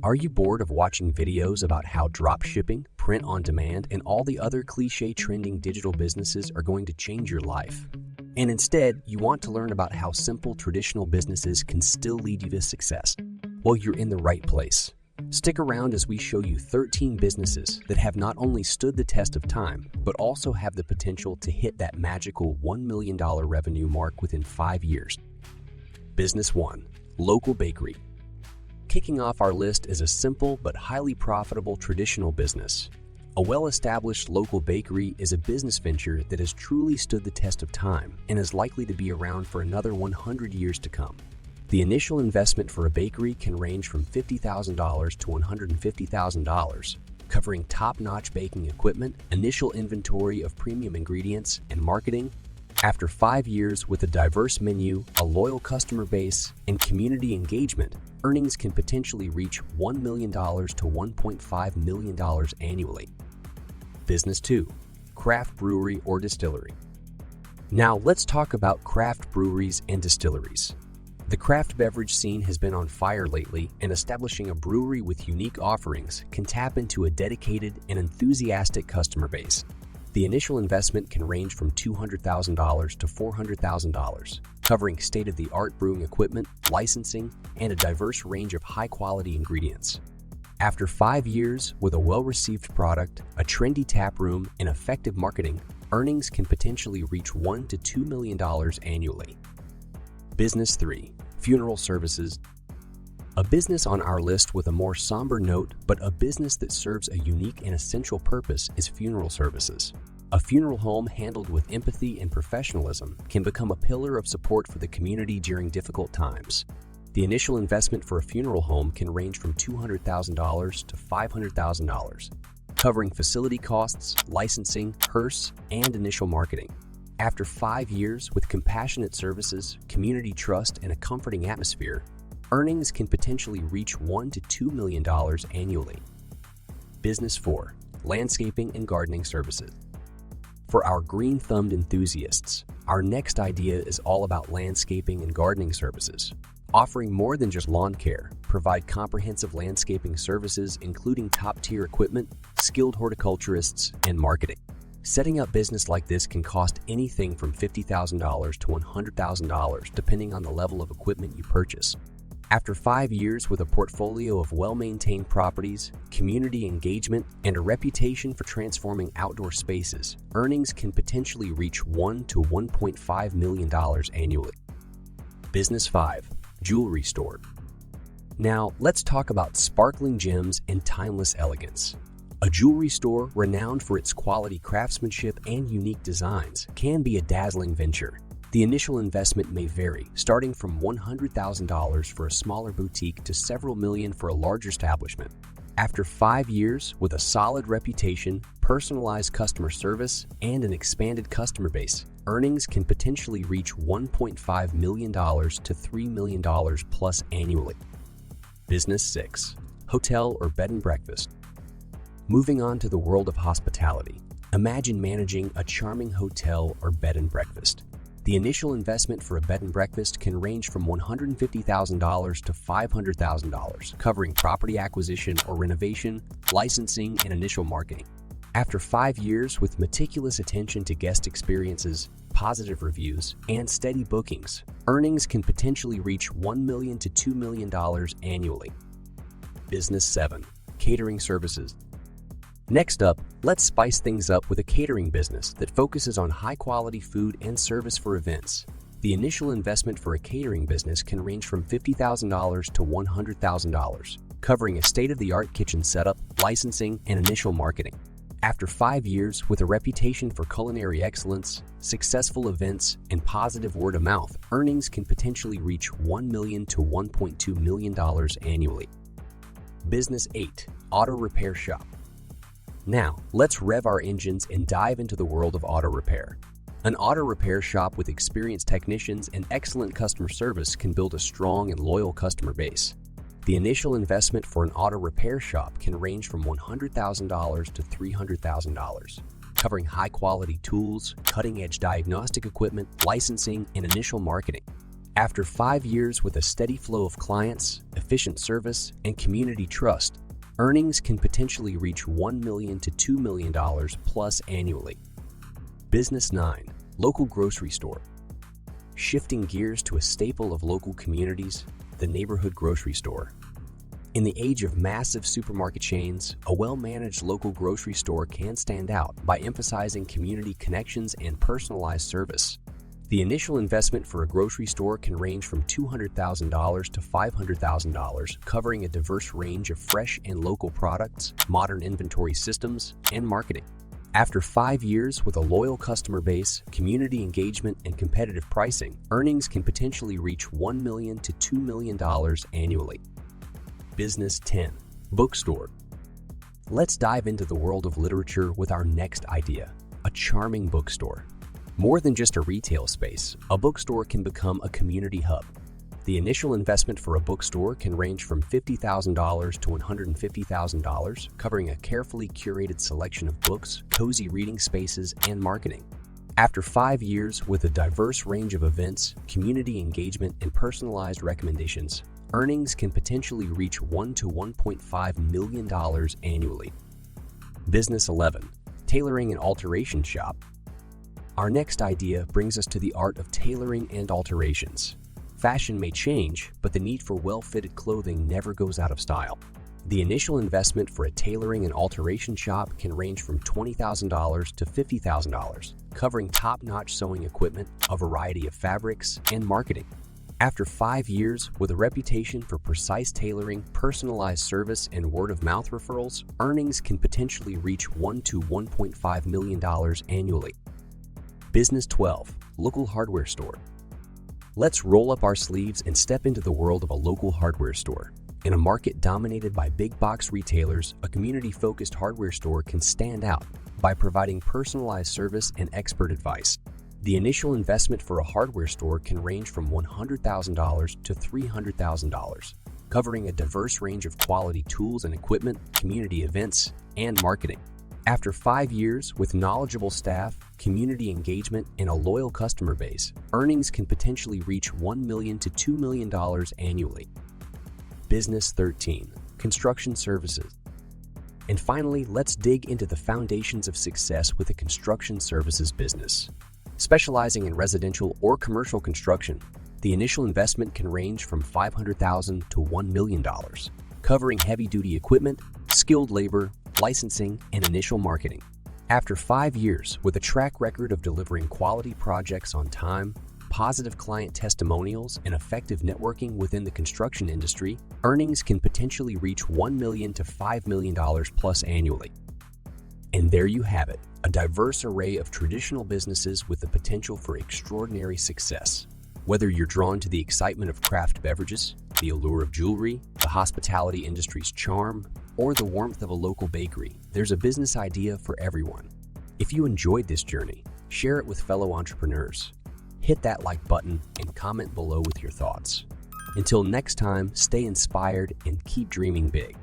Are you bored of watching videos about how drop shipping, print on demand, and all the other cliche trending digital businesses are going to change your life? And instead, you want to learn about how simple traditional businesses can still lead you to success? Well, you're in the right place. Stick around as we show you 13 businesses that have not only stood the test of time, but also have the potential to hit that magical $1 million revenue mark within 5 years. Business 1. Local bakery. Kicking off our list is a simple but highly profitable traditional business. A well-established local bakery is a business venture that has truly stood the test of time and is likely to be around for another 100 years to come. The initial investment for a bakery can range from $50,000 to $150,000, covering top-notch baking equipment, initial inventory of premium ingredients, and marketing. After 5 years with a diverse menu, a loyal customer base, and community engagement, earnings can potentially reach $1 million to $1.5 million annually. Business 2. Craft brewery or distillery. Now let's talk about craft breweries and distilleries. The craft beverage scene has been on fire lately, and establishing a brewery with unique offerings can tap into a dedicated and enthusiastic customer base. The initial investment can range from $200,000 to $400,000, covering state-of-the-art brewing equipment, licensing, and a diverse range of high-quality ingredients. After 5 years with a well-received product, a trendy tap room, and effective marketing, earnings can potentially reach $1 to $2 million annually. Business 3. Funeral services. A business on our list with a more somber note, but a business that serves a unique and essential purpose is funeral services. A funeral home handled with empathy and professionalism can become a pillar of support for the community during difficult times. The initial investment for a funeral home can range from $200,000 to $500,000, covering facility costs, licensing, hearse, and initial marketing. After 5 years with compassionate services, community trust, and a comforting atmosphere, earnings can potentially reach $1 to $2 million annually. Business 4. Landscaping and gardening services. For our green-thumbed enthusiasts, our next idea is all about landscaping and gardening services. Offering more than just lawn care, provide comprehensive landscaping services including top-tier equipment, skilled horticulturists, and marketing. Setting up business like this can cost anything from $50,000 to $100,000 depending on the level of equipment you purchase. After 5 years with a portfolio of well-maintained properties, community engagement, and a reputation for transforming outdoor spaces, earnings can potentially reach $1 to $1.5 million annually. Business 5. Jewelry store. Now, let's talk about sparkling gems and timeless elegance. A jewelry store renowned for its quality craftsmanship and unique designs can be a dazzling venture. The initial investment may vary, starting from $100,000 for a smaller boutique to several million for a larger establishment. After 5 years with a solid reputation, personalized customer service, and an expanded customer base, earnings can potentially reach $1.5 million to $3 million plus annually. Business 6. Hotel or bed and breakfast. Moving on to the world of hospitality. Imagine managing a charming hotel or bed and breakfast. The initial investment for a bed and breakfast can range from $150,000 to $500,000, covering property acquisition or renovation, licensing, and initial marketing. After 5 years with meticulous attention to guest experiences, positive reviews, and steady bookings, earnings can potentially reach $1 million to $2 million annually. Business 7. Catering services. Next up, let's spice things up with a catering business that focuses on high-quality food and service for events. The initial investment for a catering business can range from $50,000 to $100,000, covering a state-of-the-art kitchen setup, licensing, and initial marketing. After 5 years with a reputation for culinary excellence, successful events, and positive word of mouth, earnings can potentially reach $1 million to $1.2 million annually. Business 8. Auto repair shop. Now, let's rev our engines and dive into the world of auto repair. An auto repair shop with experienced technicians and excellent customer service can build a strong and loyal customer base. The initial investment for an auto repair shop can range from $100,000 to $300,000, covering high-quality tools, cutting-edge diagnostic equipment, licensing, and initial marketing. After 5 years with a steady flow of clients, efficient service, and community trust, earnings can potentially reach $1 million to $2 million plus annually. Business 9. Local grocery store. Shifting gears to a staple of local communities, the neighborhood grocery store. In the age of massive supermarket chains, a well-managed local grocery store can stand out by emphasizing community connections and personalized service. The initial investment for a grocery store can range from $200,000 to $500,000, covering a diverse range of fresh and local products, modern inventory systems, and marketing. After 5 years with a loyal customer base, community engagement, and competitive pricing, earnings can potentially reach $1 million to $2 million annually. Business 10. Bookstore. Let's dive into the world of literature with our next idea, a charming bookstore. More than just a retail space, a bookstore can become a community hub. The initial investment for a bookstore can range from $50,000 to $150,000, covering a carefully curated selection of books, cozy reading spaces, and marketing. After 5 years with a diverse range of events, community engagement, and personalized recommendations, earnings can potentially reach $1 to $1.5 million annually. Business 11. Tailoring and alteration shop. Our next idea brings us to the art of tailoring and alterations. Fashion may change, but the need for well-fitted clothing never goes out of style. The initial investment for a tailoring and alteration shop can range from $20,000 to $50,000, covering top-notch sewing equipment, a variety of fabrics, and marketing. After 5 years with a reputation for precise tailoring, personalized service, and word-of-mouth referrals, earnings can potentially reach $1 to $1.5 million annually. Business 12. Local hardware store. Let's roll up our sleeves and step into the world of a local hardware store. In a market dominated by big box retailers, a community-focused hardware store can stand out by providing personalized service and expert advice. The initial investment for a hardware store can range from $100,000 to $300,000, covering a diverse range of quality tools and equipment, community events, and marketing. After 5 years with knowledgeable staff, community engagement, and a loyal customer base, earnings can potentially reach $1 million to $2 million annually. Business 13. Construction services. And finally, let's dig into the foundations of success with a construction services business. Specializing in residential or commercial construction, the initial investment can range from $500,000 to $1 million, covering heavy-duty equipment, skilled labor, licensing, and initial marketing. After 5 years with a track record of delivering quality projects on time, positive client testimonials, and effective networking within the construction industry, earnings can potentially reach $1 million to $5 million plus annually. And there you have it, a diverse array of traditional businesses with the potential for extraordinary success. Whether you're drawn to the excitement of craft beverages, the allure of jewelry, the hospitality industry's charm, or the warmth of a local bakery, there's a business idea for everyone. If you enjoyed this journey, share it with fellow entrepreneurs. Hit that like button and comment below with your thoughts. Until next time, stay inspired and keep dreaming big.